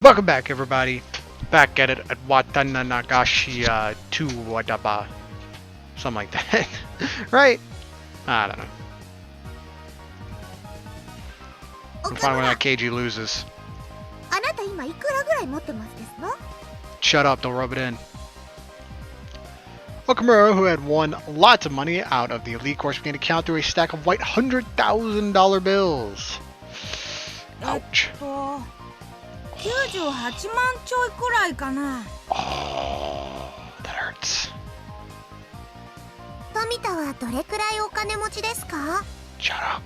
Welcome back, everybody. Back at it at Watanagashi 2 Wadaba. Something like that. Right? I don't know. I'm fine when that KG loses. Shut up, don't rub it in. Okamura, who had won lots of money out of the elite course, began to count through a stack of white $100,000 bills. Ouch. Oh, that hurts. Shut up.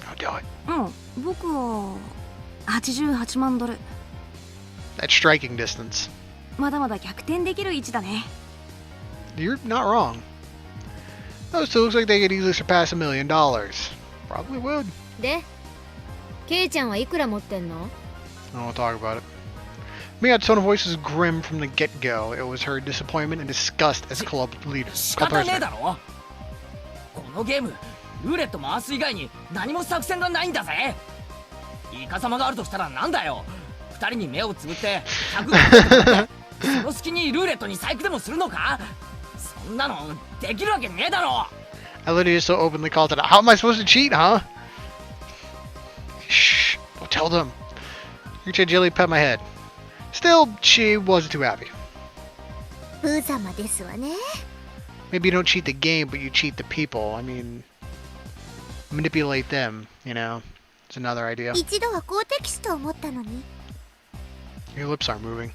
Don't do it. That's striking distance. You're not wrong. Those two looks like they could easily surpass $1 million. Probably would. I won't talk about it. Miya's tone of voice was grim from the get-go. It was her disappointment and disgust as club leader. Club president. I literally just so openly called it out. How am I supposed to cheat, huh? Shh, don't tell them. You should gently pet my head. Still, she wasn't too happy. Maybe you don't cheat the game, but you cheat the people. I mean, manipulate them, you know? It's another idea. Your lips aren't moving.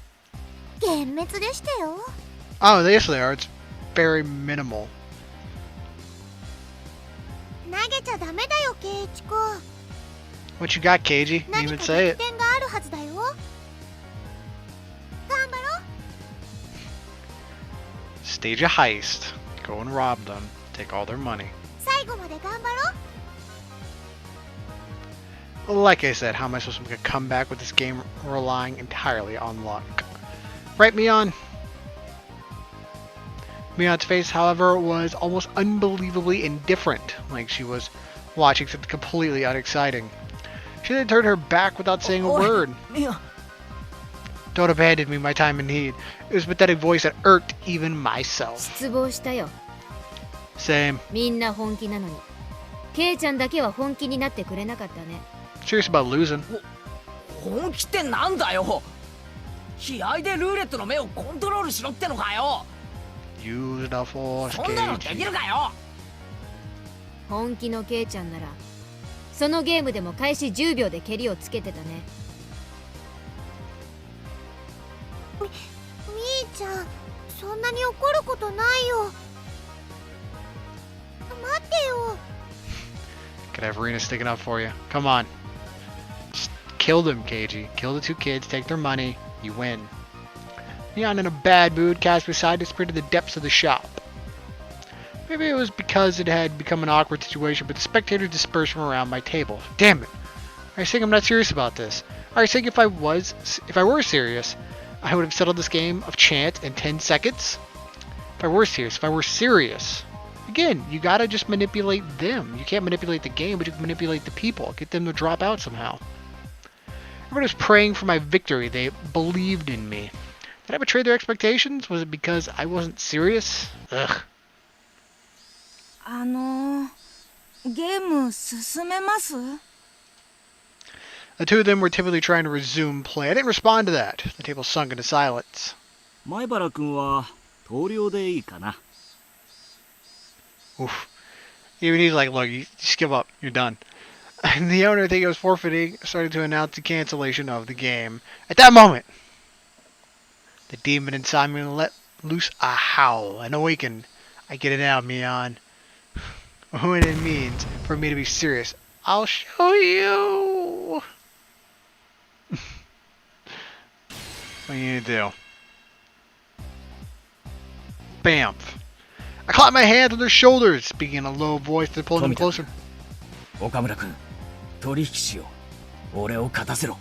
Oh, yes they are. It's very minimal. What you got, KG? Didn't even say it. Stage a heist. Go and rob them. Take all their money. Like I said, how am I supposed to make a comeback with this game relying entirely on luck? Right, Mion? Mion's face, however, was almost unbelievably indifferent, like she was watching something completely unexciting. She then turned her back without saying a word. Don't abandon me, my time in need. It was a pathetic voice that irked even myself. Same. Serious about losing. Use the force, KG. 本気のケイちゃんならそのゲームでも開始10秒で蹴りをつけてたね。みーちゃん、そんなに怒ることないよ。待ってよ。 Could have Rena sticking up for you. Come on. Just kill them, KG. Kill the two kids, take their money, you win. Neon, in a bad mood, cast aside disappeared to the depths of the shop. Maybe it was because it had become an awkward situation, but the spectators dispersed from around my table. Damn it! Are you saying I'm not serious about this? Are you saying if I were serious, I would have settled this game of chance in 10 seconds? If I were serious. Again, you gotta just manipulate them. You can't manipulate the game, but you can manipulate the people. Get them to drop out somehow. Everyone was praying for my victory. They believed in me. Did I betray their expectations? Was it because I wasn't serious? Ugh. ゲーム進めます? The two of them were typically trying to resume play. I didn't respond to that. The table sunk into silence. 前原君は投了でいいかな? Oof. Even he's like, look, you just give up. You're done. And the owner, thinking it was forfeiting, started to announce the cancellation of the game. At that moment, the demon inside me let loose a howl and awakened. I get it now, Mion. What it means for me to be serious. I'll show you. What you need to do? Bamf. I clapped my hands on their shoulders, speaking in a low voice to pull them closer. 岡村君、取引しよう。俺を勝たせろ。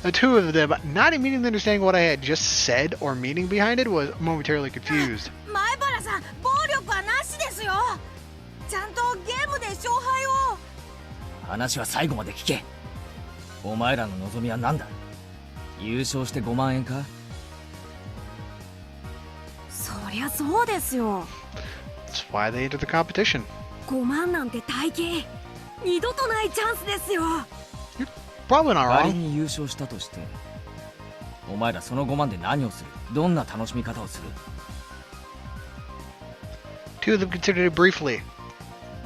The two of them, not immediately understanding what I had just said or meaning behind it, was momentarily confused. 前原さん、暴力はなしですよ。ちゃんとゲームで勝敗を。話は最後まで聞け。お前らの望みは何だ？優勝して5万円か？そりゃそうですよ。 That's why they entered the competition. 5万なんて大金、二度とないチャンスですよ。 Probably not 仮 wrong. に優勝したとして、お前らその5万で何をする？どんな楽しみ方をする？ Two of them considered it briefly.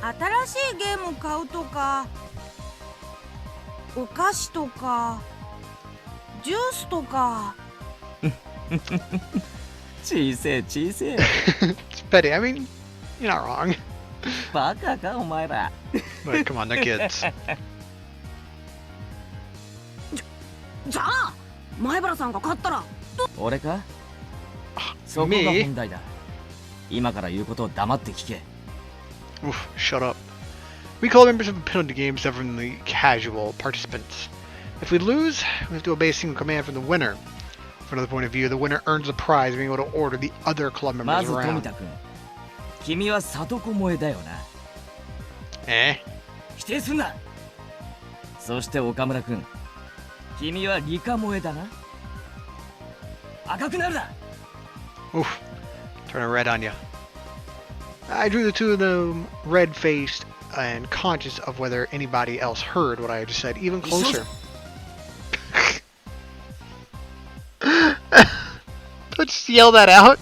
新しいゲーム買うとか、お菓子とか、ジュースとか。小せえ小せえ。 It's petty. I mean, you're not wrong. バカかお前ら。 But come on, they're kids. じゃあ前原さんが勝ったら。俺か？そこが本題だ。今から言うことを黙って聞け。 Oof, shut up. We call members of the penalty game severally casual participants. If we lose, we have to obey a single command from the winner. From another point of view, the winner earns the prize of being able to order the other club ま members ず富 around. 田君、君は里子萌えだよな。 Eh? 否定すんな。そして岡村君、君は理科萌えだな。赤くなるな。 Oof. Turning red on you. I drew the two of them red-faced and conscious of whether anybody else heard what I had just said even closer. Don't just yell that out.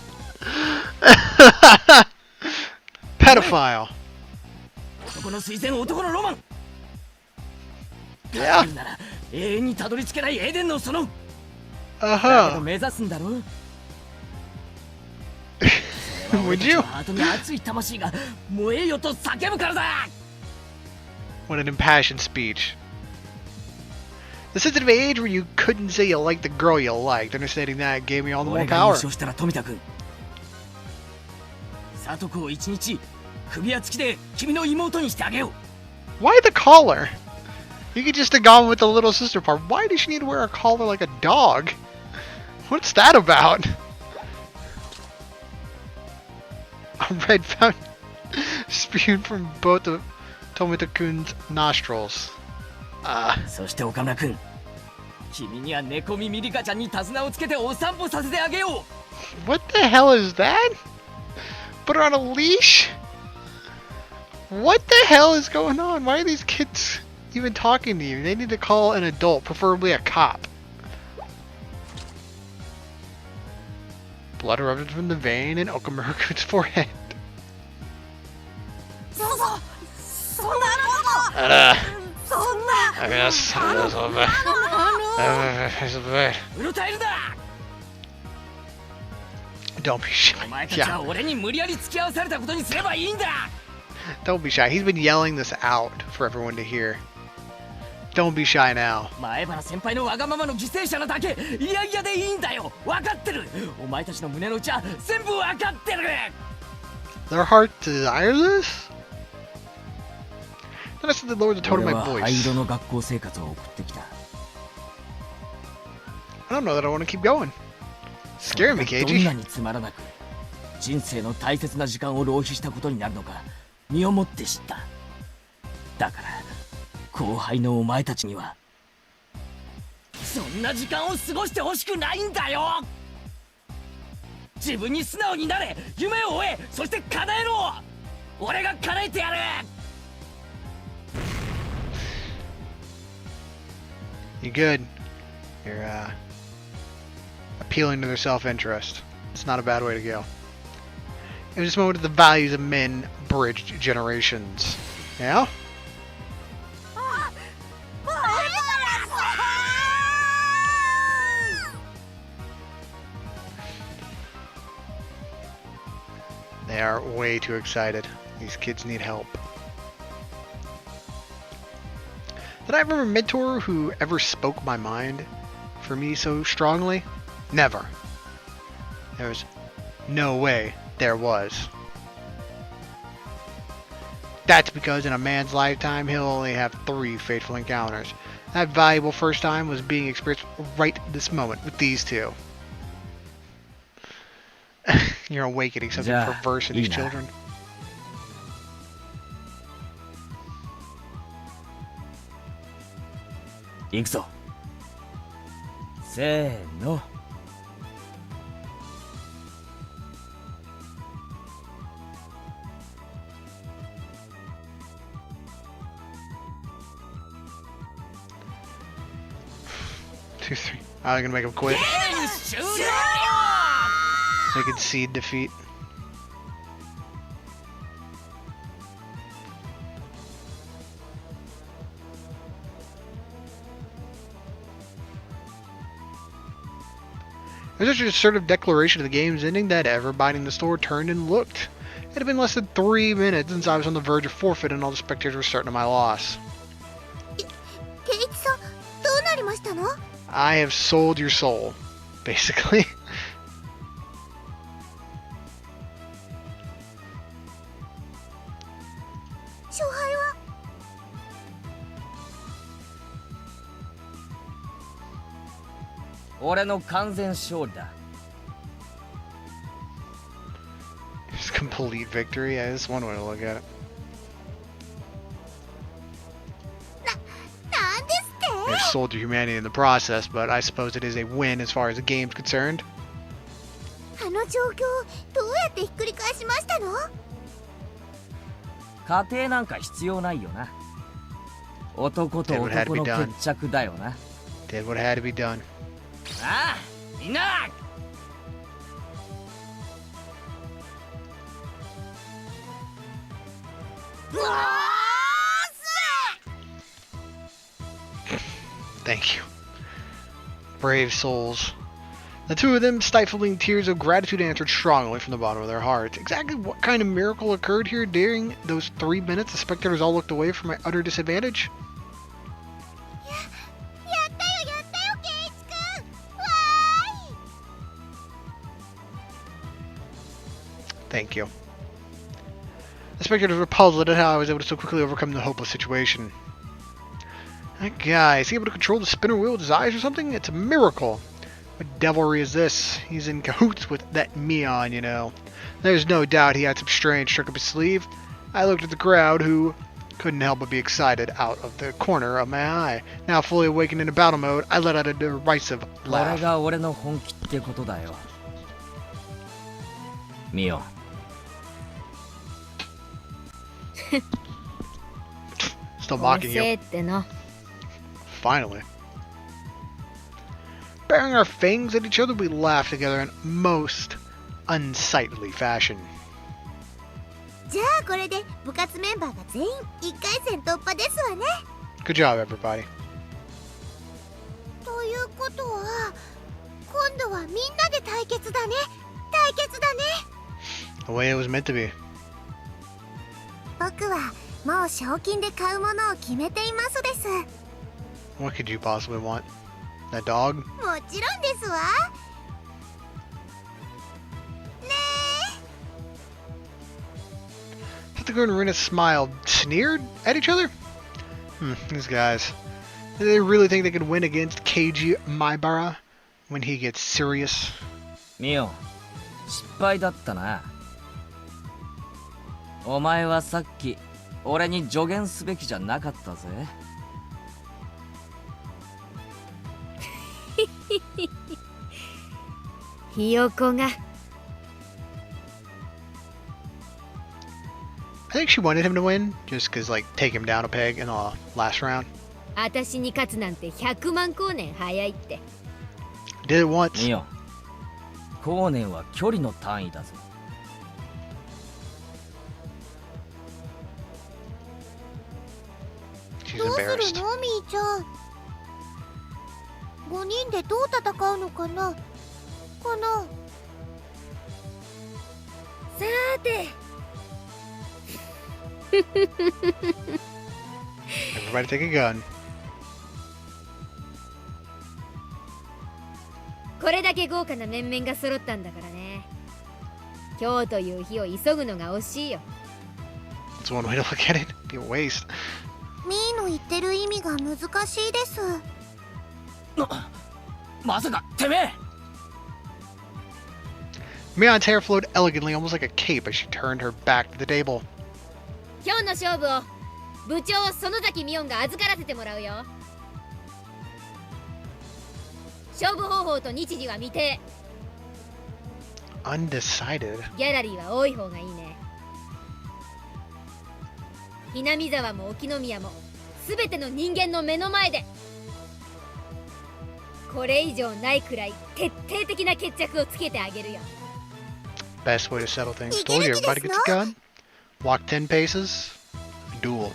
Pedophile. この水前男のロマン。 Yeah. なら永遠にたどり着けないエデンの園。 Uh だけど huh. 目指すんだろ。 Would you? ハートに熱い魂が燃えよと叫ぶからだ。 What an impassioned speech. The sensitive age where you couldn't say you liked the girl you liked. Understanding that gave me all the more 俺が優 power. 勝したら富田君、里子を一日首輪付きで君の妹にしてあげよう。 Why the collar? You could just have gone with the little sister part. Why does she need to wear a collar like a dog? What's that about? A red fountain spewed from both of Tomita-kun's nostrils. そして岡村君、君には猫耳リカちゃんに手綱をつけてお散歩させてあげよう。 What the hell is that? Put her on a leash? What the hell is going on? Why are these kids even talking to you? They need to call an adult, preferably a cop. Blood erupted from the vein in Okamuraku's forehead. そんなことそんな うろたえるな。 Don't be shy. お前たちは Yeah, 俺に無理やり付き合わされたことにすればいいんだ。 don't be shy. He's been yelling this out for everyone to hear. Don't be shy now. 前原先輩のわがままの犠牲者なだけいやいやでいいんだよ。分かってる。お前たちの胸の内は全部分かってる。 Their heart desires this? Then I said the Lord to tone 俺 my は灰 voice. 色の学校生活を送ってきた。 I don't know that I want to keep going. Scare me, どんな Keiji. につまらなく人生の大切な時間を浪費したことになるのか身をもって知った。だから後輩のお前たちにはそんな時間を過ごしてほしくないんだよ。自分に素直になれ、夢を追え、そして叶えろ。俺が叶えてやる。 You good? You're appealing to their self-interest. It's not a bad way to go. In this moment, the values of men bridged generations. Yeah? They are way too excited. These kids need help. Did I ever have a mentor who ever spoke my mind for me so strongly? Never. There was no way there was. That's because in a man's lifetime, he'll only have 3 fateful encounters. That valuable first time was being experienced right this moment with these two. You're awakening something Ja, perverse in these Ina. children. 行くぞ。せーの。2, 3. I'm gonna make him quit. ゲーム終了。 They concede defeat. There's such an assertive declaration of the game's ending that everybody in the store turned and looked. It had been less than 3 minutes since I was on the verge of forfeit and all the spectators were certain of my loss. ケイチさん、どうなりましたの？ I have sold your soul, basically. 勝敗は？俺の完全勝利だ。 Just complete victory. Yeah, that's one way to look at it. なんですって？ They've sold your humanity in the process, but I suppose it is a win as far as the game's concerned. あの状況、どうやってひっくり返しましたの？家庭なんか必要ないよな。男と男の決着だよな。 Did what had to be done. ああ、みんな。うわー Thank you. Brave souls. The two of them, stifling tears of gratitude, answered strongly from the bottom of their hearts. Exactly what kind of miracle occurred here during those 3 minutes? The spectators all looked away from my utter disadvantage. やったよケイチくん。わーい。 Thank you. The spectators were puzzled at how I was able to so quickly overcome the hopeless situation. That guy, is he able to control the spinner wheel with his eyes or something? It's a miracle. What devilry is this? He's in cahoots with that Mion, you know. There's no doubt he had some strange trick up his sleeve. I looked at the crowd, who couldn't help but be excited out of the corner of my eye. Now fully awakened into battle mode, I let out a derisive これ laugh. が俺の本気ってことだよ。ミオ。 Still mocking おせえ you. っての。 Finally. Baring our fangs at each other, we laughed together in most unsightly fashion. じゃあこれで部活メンバーが全員1回戦突破ですわね。 Good job, everybody. ということは今度はみんなで対決だね。対決だね。 The way it was meant to be. 僕はもう賞金で買うものを決めていますです。 What could you possibly want? That dog? もちろんですわ。ね Satsuko and Rina smiled, sneered at each other? These guys. Do they really think they could win against Keiji Maibara when he gets serious? ミオ、失敗だったな。お前はさっき俺に助言すべきじゃなかったぜ。ひよこが。 I think she wanted him to win, just cause like take him down a peg in the last round. 私に勝つなんて100万光年早いって。 Did it once. ミオ、光年は距離の単位だぞ。 She's どうす embarrassed. るのみーちゃん。5人でどう戦うのかな。さーて。 Everybody take a gun. これだけ豪華な面々が揃ったんだからね。今日という日を急ぐのが惜しいよ。 That's one way to look at it. Be a waste. みーの言ってる意味が難しいです。まさかてめえ。 Mion's hair flowed elegantly, almost like a cape, as she turned her back to the table. 今日の勝負を部長園崎ミオンが預からせてもらうよ。勝負方法と日時は未定。 Undecided. ギャラリーは多い方がいいね。Hinamizawaも沖宮も全ての人間の目の前で、これ以上ないくらい徹底的な決着をつけてあげるよ。 Best way to settle things. Told you, everybody gets a gun. Walk 10 paces. Duel.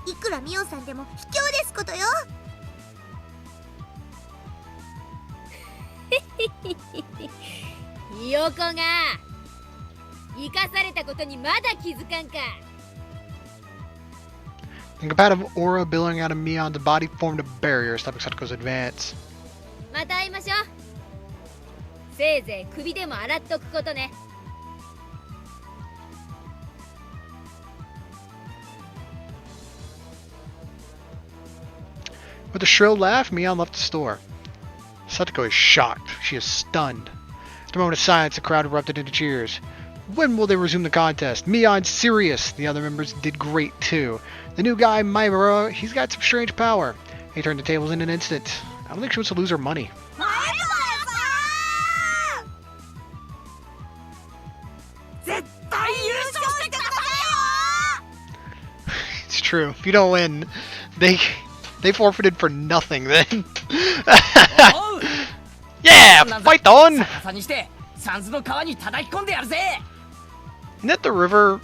いくらミオさんでも卑怯ですことよ。ひよこが生かされたことにまだ気づかんか。 Incompatible aura billowing out of Mion's body formed a barrier, stopping Satoko's advance. また会いましょう。せいぜい首でも洗っとくことね。 With a shrill laugh, Mion left the store. Satoko is shocked. She is stunned. After a moment of silence, the crowd erupted into cheers. When will they resume the contest? Mion's serious. The other members did great too. The new guy, Maimura, he's got some strange power. He turned the tables in an instant. I don't think she wants to lose her money. 前原さん絶対優勝してくださいよ。 It's true. If you don't win, they forfeited for nothing then. Yeah, fight on! 逆さにして三途の川に叩き込んでやるぜ。 Isn't that the river?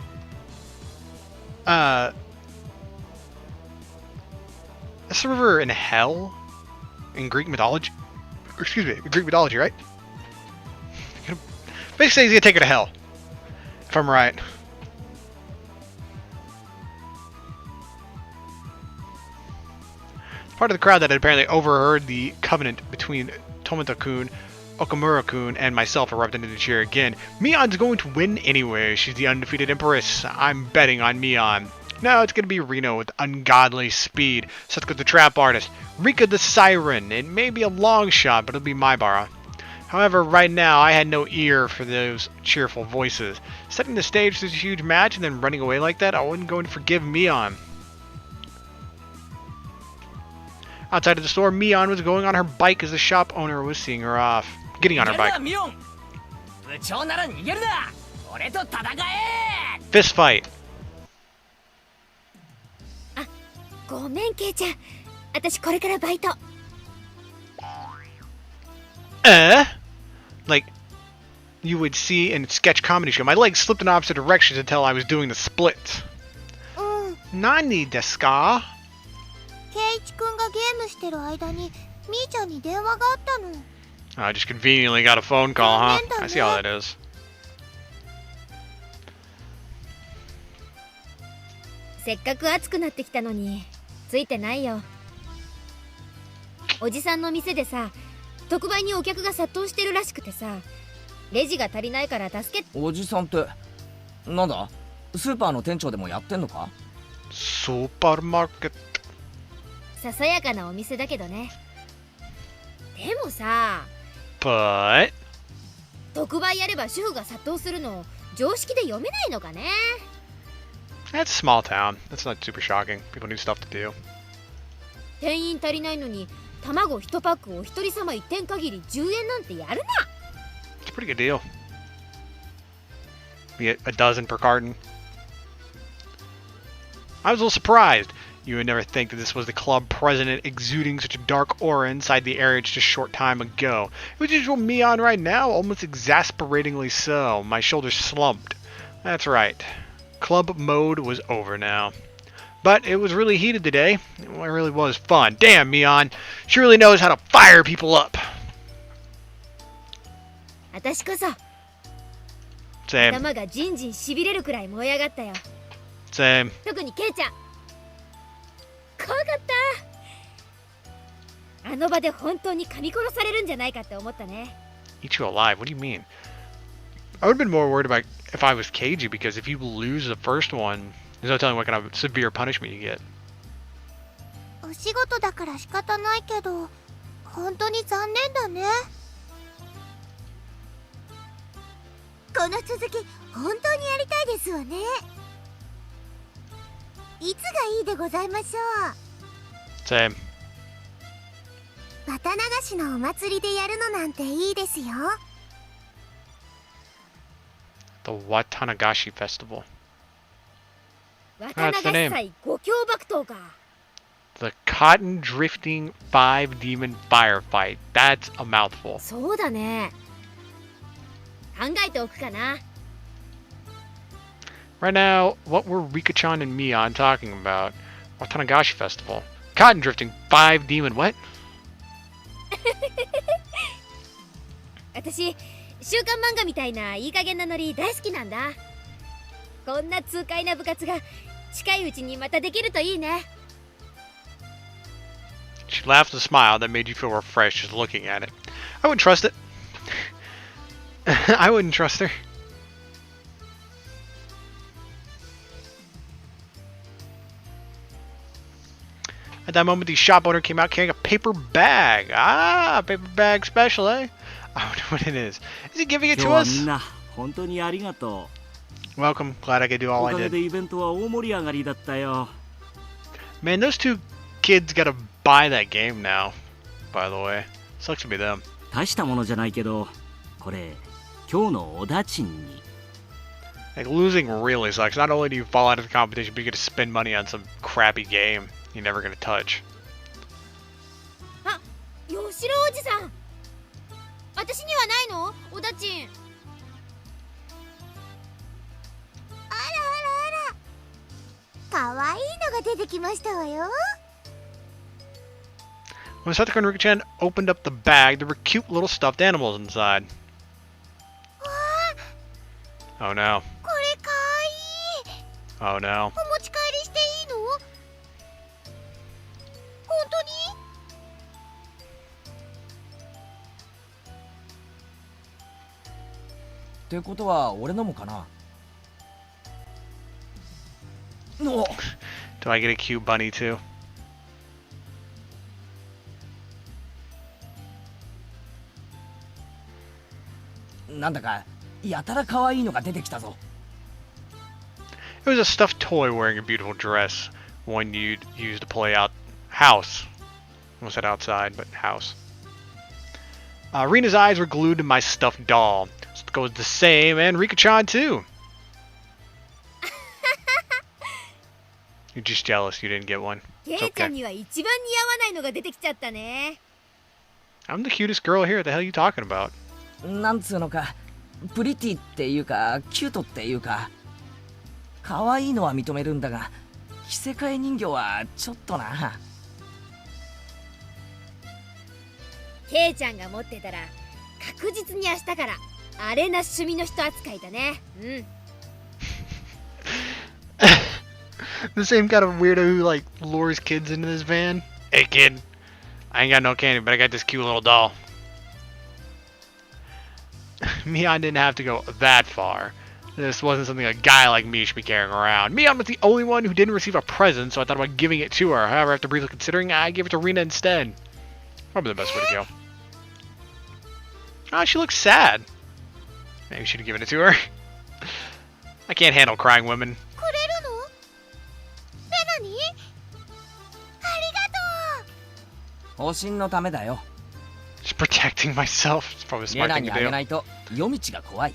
That's the river in hell? In Greek mythology? Excuse me, Greek mythology, right? Basically, he's gonna take her to hell. If I'm right. Part of the crowd that had apparently overheard the covenant between Tomita-kun, Okamura-kun, and myself erupted into cheer again. Mion's going to win anyway. She's the undefeated empress. I'm betting on Mion. No, it's going to be Reno with ungodly speed. Setsuko the trap artist. Rika the siren. It may be a long shot, but it'll be Maibara. However, right now, I had no ear for those cheerful voices. Setting the stage for this huge match and then running away like that, I wasn't going to forgive Mion. Outside of the store, Mion was going on her bike as the shop owner was seeing her off. Getting on her bike. Fist fight. ごめんケイちゃん、私これからバイト。Like you would see in a sketch comedy show. My legs slipped in opposite directions until I was doing the split. 何ですか? ケイチくんがゲームしてる間にみーちゃんに電話があったの。 I just conveniently got a phone call, huh? I see how that is. せっかく暑くなってきたのについてないよ。おじさんの店でさ、特売にお客が殺到してるらしくてさ、レジが足りないから助け。おじさんってなんだ？スーパーの店長でもやってんのか？スーパーマーケット。ささやかなお店だけどね。でもさ、But 特売やれば主婦が殺到するの常識で読めないのかね。 that's a small town. That's not super shocking. People need stuff to do. 店員足りないのに卵1パックを一人様1点限り10円なんてやるな。 It's a pretty good deal. We get a dozen per carton. I was a little surprised. You would never think that this was the club president exuding such a dark aura inside the area just a short time ago. It was usual Mion right now, almost exasperatingly so. My shoulders slumped. That's right. Club mode was over now. But it was really heated today. It really was fun. Damn, Mion. She really knows how to fire people up. 私こそ Same. 頭がジンジンしびれるくらい燃え上がったよ。 Same. 特にケイちゃん怖かった。あの場で本当に噛み殺されるんじゃないかって思ったね。 Eat you alive? What do you mean? I would have been more worried about if I was Keiji, because if you lose the first one, there's no telling what kind of severe punishment you get. お仕事だから仕方ないけど、本当に残念だね。この続き、本当にやりたいですわね。いつがいいでございましょう。 Same. 綿流しのお祭りでやるのなんていいですよ。 The Watanagashi Festival. 綿流し祭五強爆闘か。 The Cotton Drifting 5 Demon Firefight. That's a mouthful. そうだね。考えておくかな。 Right now, what were Rika-chan and Mion talking about? Watanagashi Festival. Cotton Drifting 5 Demon what? 私、週刊漫画みたいないい加減なノリ大好きなんだ。こんな痛快な部活が近いうちにまたできるといいね。 She laughed a smile that made you feel refreshed just looking at it. I wouldn't trust it. I wouldn't trust her. At that moment, the shop owner came out carrying a paper bag. Ah, paper bag special, eh? I wonder what it is. Is he giving it to 今日は us? みんな本当にありがと Welcome. Glad I could do う。 all お I かげ did. でイベントは大盛り上がりだったよ。 Man, those two kids gotta buy that game now. By the way, sucks to be them. 大したものじゃないけど、これ今日のおだちんに。 Like losing really sucks. Not only do you fall out of the competition, but you get to spend money on some crappy game you're never gonna touch. あ、吉郎おじさん。私にはないの？おだちん。あらあらあら、かわいいのが出てきましたわよ。 When Satoko and Rika-chan opened up the bag, there were cute little stuffed animals inside. わあ、 Oh no. これかわいい。 Oh no. お持ち帰りしていいの？本当に？ってことは俺のもかな。お Do I get a cute bunny too? なんだかやたら可愛いのが出てきたぞ。 It was a stuffed toy wearing a beautiful dress. One you'd use to play out house. Almost said outside, but house. Rina's eyes were glued to my stuffed doll. Satoko was the same, and Rika-chan too. You're just jealous you didn't get one. ケ It's イちゃ okay. んには一番似合わないのが出てきちゃったね。 I'm the cutest girl here. What the hell are you talking about? なんつうのか、プリティっていうかキュートっていうか、可愛いのは認めるんだが、着せ替え人形はちょっとな。ケイちゃんが持ってたら確実に明日からあれな趣味の人扱いだね。うん。 The same kind of weirdo who like lures kids into this van. Hey kid, I ain't got no candy, but I got this cute little doll. Mion didn't have to go that far. This wasn't something a guy like me should be carrying around. Mion was the only one who didn't receive a present, so I thought about giving it to her. However, after briefly considering, I gave it to Rina instead. Probably the best way to go. Ah, she looks sad. Maybe we should have given it to her. I can't handle crying women. くれるの？レナに？ありがとう。方針のためだよ。 Just protecting myself. It's probably a レ smart ナ thing に to あげ do. ないと夜道が怖い。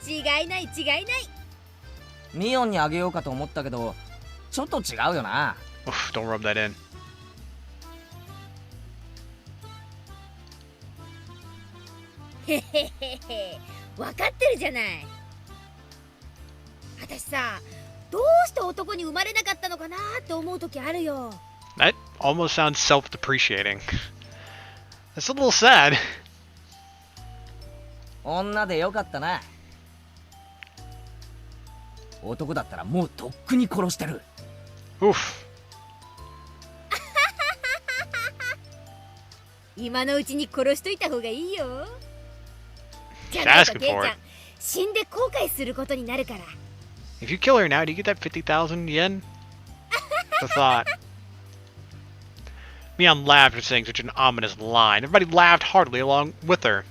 違いない違いない。ミオンにあげようかと思ったけど、ちょっと違うよな。 Oof, don't rub that in. へへへへ。分かってるじゃない。私さ、どうして男に生まれなかったのかなって思う時あるよ。 That almost sounds self-depreciating. That's a little sad. 女でよかったな。男だったらもうとっくに殺してる。 Oof. 今のうちに殺しといた方がいいよ。じゃないと Asking ケイち for ゃ it. ん死んで後悔することになるから。 If you kill her now, do you get that 50,000 yen? The thought. Mion laughed for saying such an ominous line. Everybody laughed heartily along with her.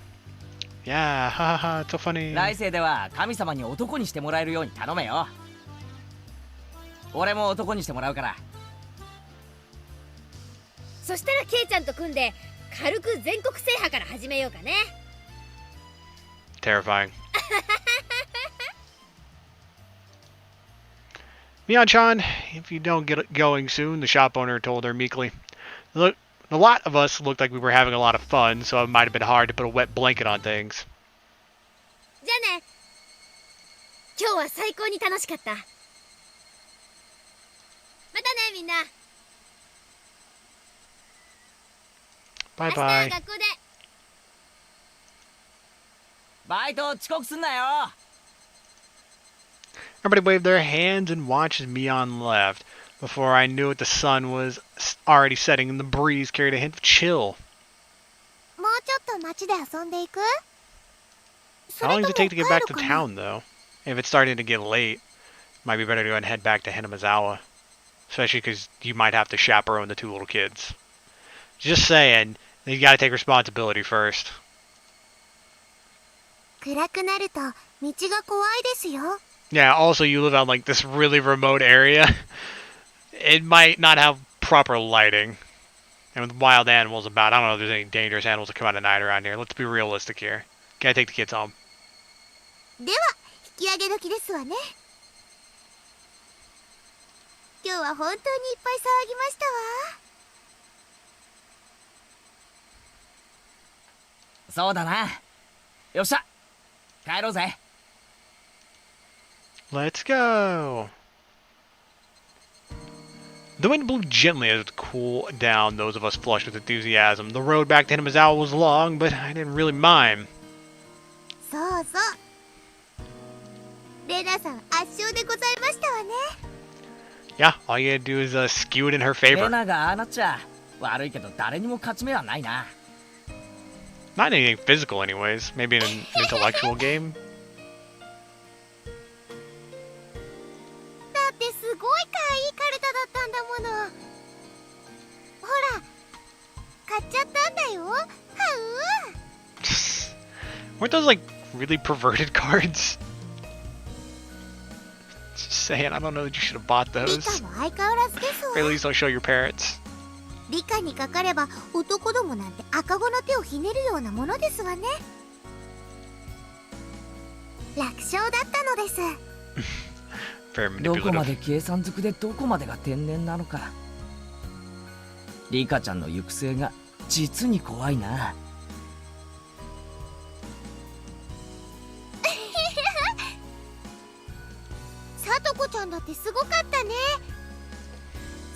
Yeah, ha ha ha, it's so funny. 来世では神様に男にしてもらえるように頼めよ。俺も男にしてもらうから。そしたらケイちゃんと組んで軽く全国制覇から始めようかね。 Terrifying. Mion-chan, if you don't get it going soon, the shop owner told her meekly. Look, a lot of us looked like we were having a lot of fun, so it might have been hard to put a wet blanket on things. じゃあね。今日は最高に楽しかった。またねみんな。 Bye 明日 bye. 学校で。バイト遅刻すんなよ。 Everybody waved their hands and watched as Mion left. Before I knew it, the sun was already setting and the breeze carried a hint of chill. もうちょっと街で遊んでいく？ How long does it take to get back to それとも帰るかな？ town, though? If it's starting to get late, might be better to go ahead and head back to Hinamizawa. Especially because you might have to chaperone the two little kids. Just saying, you gotta take responsibility first. 暗くなると道が怖いですよ。 Yeah, also you live on like this really remote area. It might not have proper lighting. And with wild animals about, I don't know if there's any dangerous animals that come out at night around here. Let's be realistic here. Gotta take the kids home. では引き上げ時ですわね。今日は本当にいっぱい騒ぎましたわ。そうだな。よっしゃ、帰ろうぜ。 Let's go! The wind blew gently as it cooled down those of us flushed with enthusiasm. The road back to Hinamizawa was long, but I didn't really mind. そうそう。レナさん圧勝でございましたわね。 Yeah, all you gotta do is skew it in her レ favor. ナがああなっちゃ悪いけど誰にも勝ち目はないな。 Not anything physical anyways. Maybe in an intellectual game. だってすごい可愛いカルタだったんだもの。ほら、買っちゃったんだよ。はう。 Weren't those like really perverted cards? Just saying, I don't know that you should have bought リ those. カも相変わらずですわ Or。at least don't show your parents. 理科にかかれば男どもなんて赤子の手をひねるようなものですわね。楽勝だったのです。 Very どこま manipulative. で計算づくでどこまでが天然なのか。リカちゃんの行く末が実に怖いな。さとこちゃんだってすごかったね。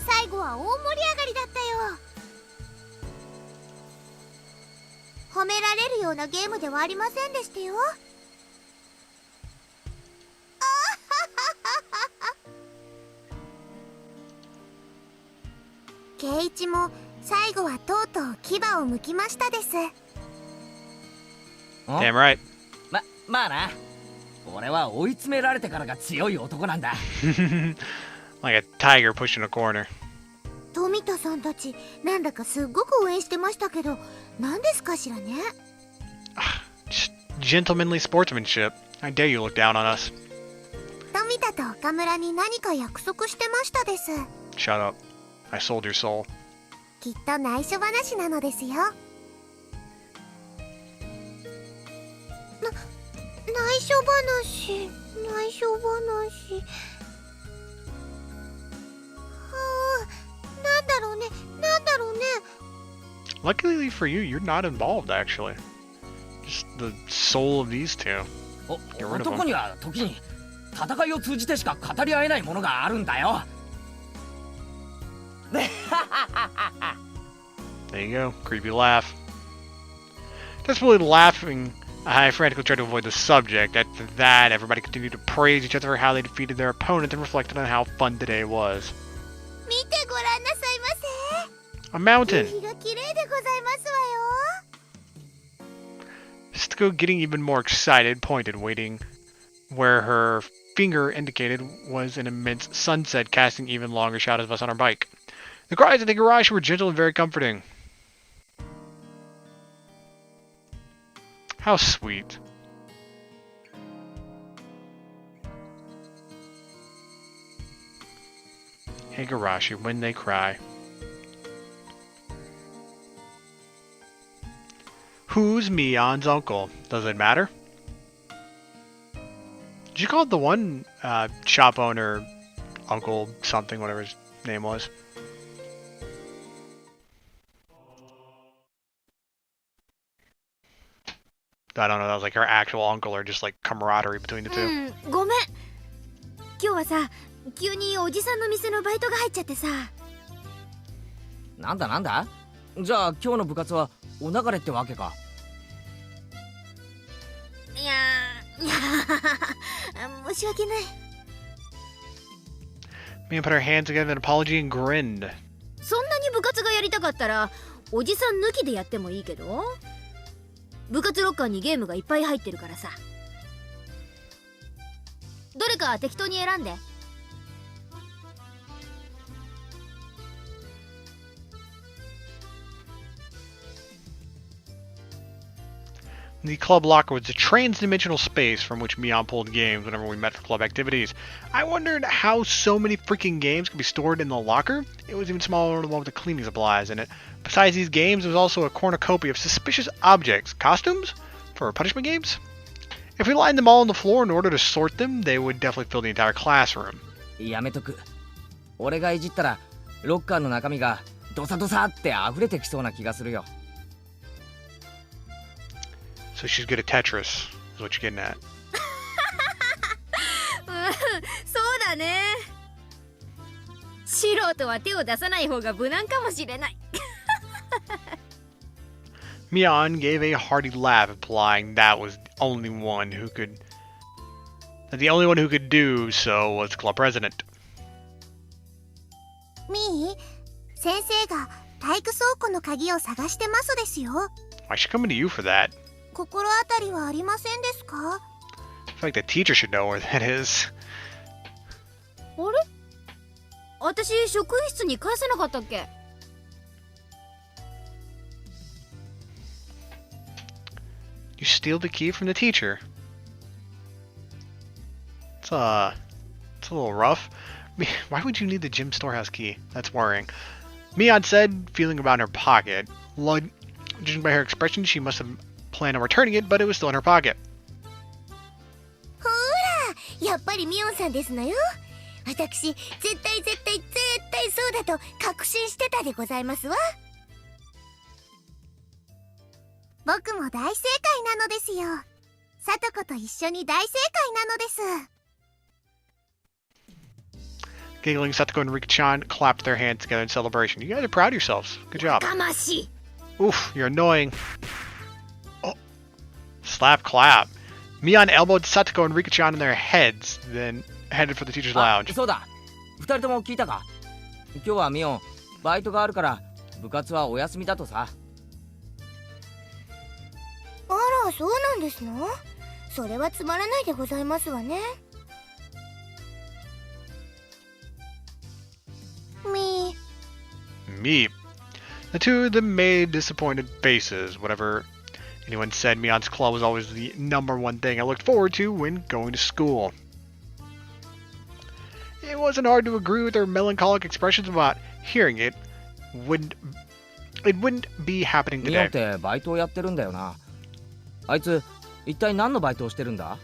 最後は大盛り上がりだったよ。褒められるようなゲームではありませんでしたよ。圭一も最後はとうとう牙を剥きましたです。 Damn right. まあな。俺は追い詰められてからが強い男なんだ。 Like a tiger pushing a corner. 富田さんたちなんだかすっごく応援してましたけど、何ですかしらね。 Just gentlemanly sportsmanship. I dare you look down on us. 富田と岡村に何か約束してましたです。 Shut up. I sold your soul. きっと内緒話なのですよ。内緒話、内緒話。なんだろうね、なんだろうね。 Luckily for you, you're not involved actually. Just the soul of these two. お Get rid of 男には時に戦いを通じてしか語り合えないものがあるんだよ。 There you go. Creepy laugh. Desperately laughing, I frantically tried to avoid the subject. After that, everybody continued to praise each other for how they defeated their opponent and reflected on how fun today was. 見てごらんなさいま A せ。 mountain! 夕日が綺麗でございますわよ。 Stuko, getting even more excited, pointed, waiting where her finger indicated was an immense sunset, casting even longer shadows of us on our bike. The cries of the Higurashi were gentle and very comforting. How sweet. Higurashi, when they cry. Who's Mion's uncle? Does it matter? Did you call it the one shop owner, uncle something, whatever his name was? I don't know, that was like her actual uncle or just like camaraderie between the う two. ん、ごめん。今日はさ、急におじさんの店のバイトが入っちゃってさ。なんだなんだ。じゃあ今日の部活はお流れってわけか。いや申し訳ない。Mion put her hands together in an apology and grinned. そんなに部活がやりたかったら、おじさん抜きでやってもいいけど。部活ロッカーにゲームがいっぱい入ってるからさ。どれか適当に選んで。The club locker was a trans-dimensional space from which Mion pulled games whenever we met for club activities. I wondered how so many freaking games could be stored in the locker. It was even smaller than the one with the cleaning supplies in it. Besides these games, there was also a cornucopia of suspicious objects. Costumes? For punishment games? If we lined them all on the floor in order to sort them, they would definitely fill the entire classroom. やめとく。俺がいじったらロッカーの中身がドサドサって溢れてきそうな気がするよ。So she's good at Tetris, is what you're getting at. そうだね。素人は手を出さない方が無難かもしれない。Mion gave a hearty laugh, implying that the only one who could do so was the club president. みー、先生が体育倉庫の鍵を探してますですよ。Why is she coming to you for that? 心当たりはありませんですか？ I feel like the teacher should know where that is. あれ？私職員室に返せなかったっけ？ You steal the key from the teacher. It's a little rough. Why would you need the gym storehouse key? That's worrying. Mion said, feeling around her pocket. Judging by her expression, she must have planned on returning it, but it was still in her pocket. ほら、やっぱりミオンさんですのよ。私、絶対そうだと確信してたでございますわ。僕も大正解なのですよ。さとこと一緒に大正解なのです。Giggling, Satoko and Rika-chan clapped their hands together in celebration. You guys are proud of yourselves. Good job. かましい。 Oof, you're annoying. Oh. Slap clap. Mion elbowed Satoko and Rika-chan in their heads, then headed for the teacher's あ、 lounge. そうだ。二人とも聞いたか？今日はミオン、バイトがあるから部活はお休みだとさ。あら、そうなんですの？それはつまらないでございますわね。Meep. The two of them made disappointed faces. Whatever anyone said, Mion's club was always the #1 thing I looked forward to when going to school. It wasn't hard to agree with their melancholic expressions about hearing it wouldn't be happening ミオン today. ってバイトをやってるんだよな。あいつ一体何のバイトをしてるんだ？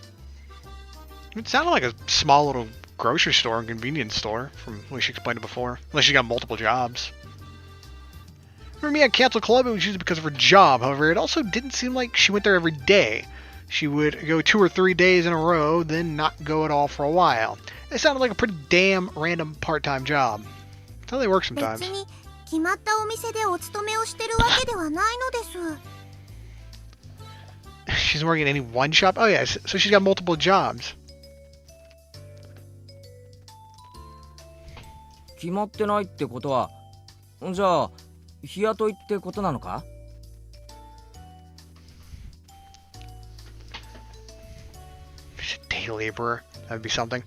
It sounded like a small little grocery store and convenience store, from the way she explained it before. Unless she got multiple jobs. For me, at Cancel Club, it was usually because of her job. However, it also didn't seem like she went there every day. She would go 2 or 3 days in a row, then not go at all for a while. It sounded like a pretty damn random part-time job. That's how they work 別 sometimes. に決まったお店でお勤めをしてるわけではないのです。She's working at any one shop? Oh yeah, so she's got multiple jobs. 決まってないってことは、じゃあ日雇いってことなのかShe's a day laborer. That'd be something.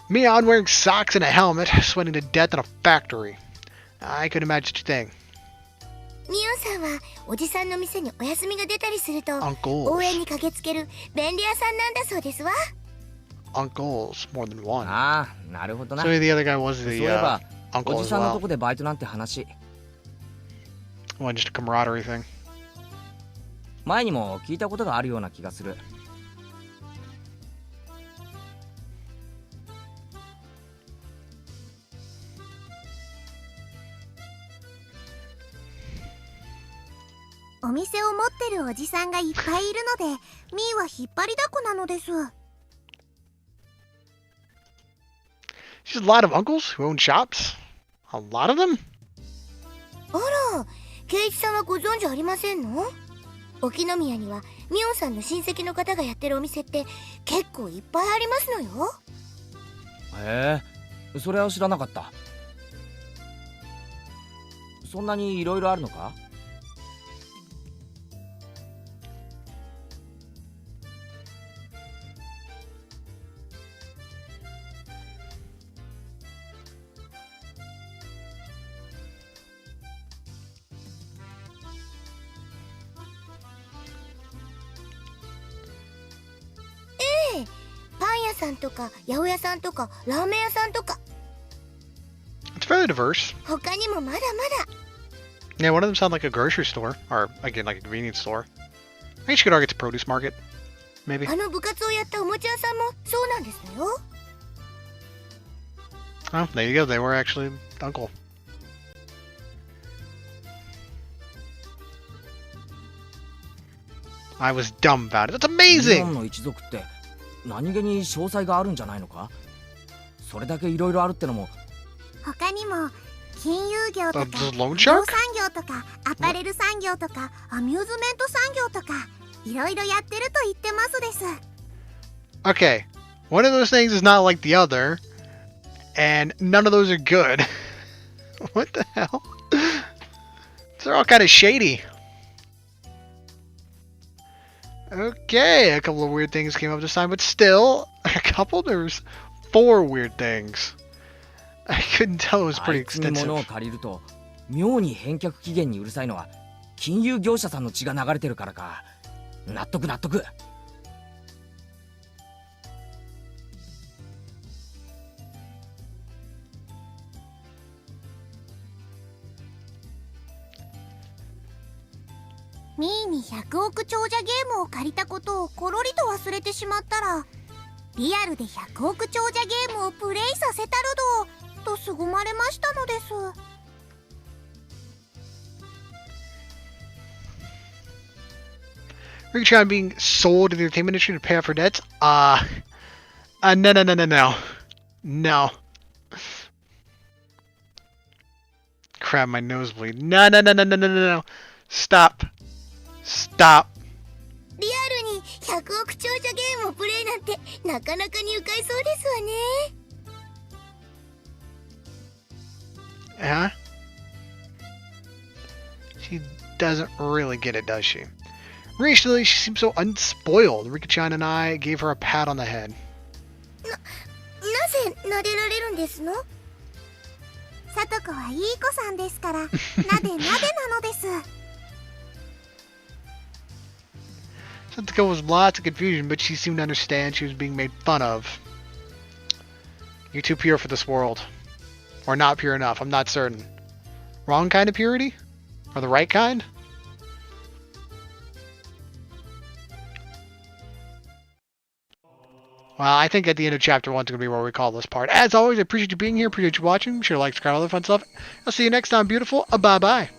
Mion wearing socks and a helmet, sweating to death in a factory. I could imagine such a thing. ミオンさんはおじさんの店にお休みが出たりすると Uncles. 応援に駆けつける便利屋さんなんだそうですわ。 Uncles, more than one. ああ、なるほどな。 So the other guy was そうい the えば uncle お as じさんのと well. こでバイトなんて話、 Well, just a camaraderie thing. 前にも聞いたことがあるような気がする。お店を持ってるおじさんがいっぱいいるので、ミーは引っ張りだこなのです。 She's a lot of uncles who own shops. A lot of them? あら、ケイチさんはご存知ありませんの？沖宮にはミオンさんの親戚の方がやってるお店って結構いっぱいありますのよ。へえ、それは知らなかった。そんなにいろいろあるのか？パン屋さんとか八百屋さんとかラーメン屋さんとか It's fairly diverse. 他にもまだまだ。 Yeah, one of them sounds like a grocery store. Or, again, like a convenience store. I guess you could argue it's a produce market. Maybe. あの部活をやったおもちゃ屋さんもそうなんですのよ。 Oh, there you go. They were actually uncle. I was dumbfounded. That's 日 amazing! 本の一族って何気に詳細があるんじゃないのか？それだけいろいろあるってのも。他にも金融業とか The loan 不動 shark? 産業とかアパレル産業とかアミューズメント産業とかいろいろやってると言ってますです。 Okay. One of those things is not like the other. And none of those are good. What the hell? They're all kind of shady. Okay, a couple of weird things came up this time, but still, a couple? There's 4 weird things. I couldn't tell it was あ pretty いつに物を extensive. 借りると妙に返却期限にうるさいのは金融業者さんの血が流れてるからか。納得納得。ミーに100億長者ゲームを借りたことをコロリと忘れてしまったら、リアルで100億長者ゲームをプレイさせたるどと凄まれましたのです。 Are you trying to being sold to the entertainment industry to pay off her debts? No. No. Crap, my nosebleed. No. Stop. Stop. リアルに100億長者ゲームをプレイなんてなかなかに愉快そうですわね。 Huh? She doesn't really get it, does she? Recently, she seems so unspoiled. Rika-chan and I gave her a pat on the head. なぜ撫でられるんですの？さとこはいい子さんですから、なでなでなのです。 Satoko was lots of confusion, but she seemed to understand she was being made fun of. You're too pure for this world. Or not pure enough, I'm not certain. Wrong kind of purity? Or the right kind? Well, I think at the end of chapter 1 is going to be where we call this part. As always, I appreciate you being here, appreciate you watching. Be sure to like, subscribe, all that fun stuff. I'll see you next time, beautiful. Bye-bye.